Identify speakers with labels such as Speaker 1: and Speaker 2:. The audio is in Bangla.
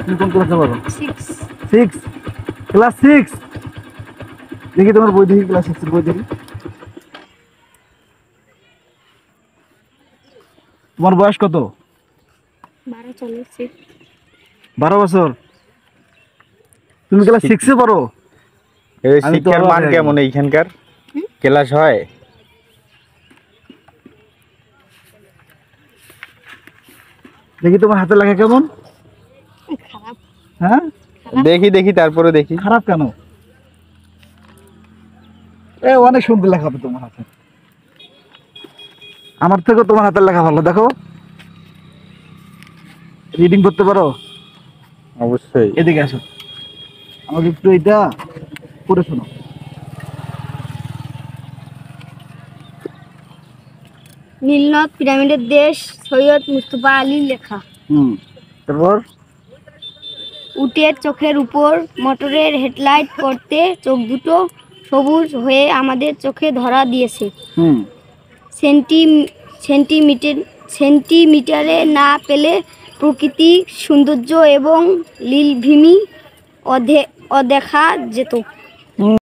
Speaker 1: তুমি কোন ক্লাসে পড়ো?
Speaker 2: 6।
Speaker 1: 6, ক্লাস 6। দেখি তোমার বই, দেখি ক্লাস 6 এর বই দেখি। তোমার বয়স কত?
Speaker 2: 12 চলেছে।
Speaker 1: 12 বছর। তুমি ক্লাস 6 এ পড়ো?
Speaker 3: এই শিক্ষার মান কেমন এইখানকার? ক্লাস হয়?
Speaker 1: দেখি তোমার হাতের লেখা কেমন?
Speaker 2: খারাপ।
Speaker 1: হ্যাঁ,
Speaker 3: দেখি তারপরে দেখি।
Speaker 1: খারাপ কেন? অনেক সুন্দর লেখা হবে তোমার হাতে। আমার থেকে তোমার হাতের লেখা ভালো। দেখো, রিডিং করতে পারো?
Speaker 3: অবশ্যই।
Speaker 1: এদিকে আসো, আমাকে একটু এটা পড়ে শোনো।
Speaker 2: নীলনদ পিরামিডের দেশ, সৈয়দ মুস্তফা আলী লেখা।
Speaker 1: তারপর
Speaker 2: উটের চোখের উপর মোটরের হেডলাইট পড়তে চোখ দুটো সবুজ হয়ে আমাদের চোখে ধরা দিয়েছে। সেন্টিমিটারে না পেলে প্রকৃতি সৌন্দর্য এবং লীলভূমি অদেখা যেত।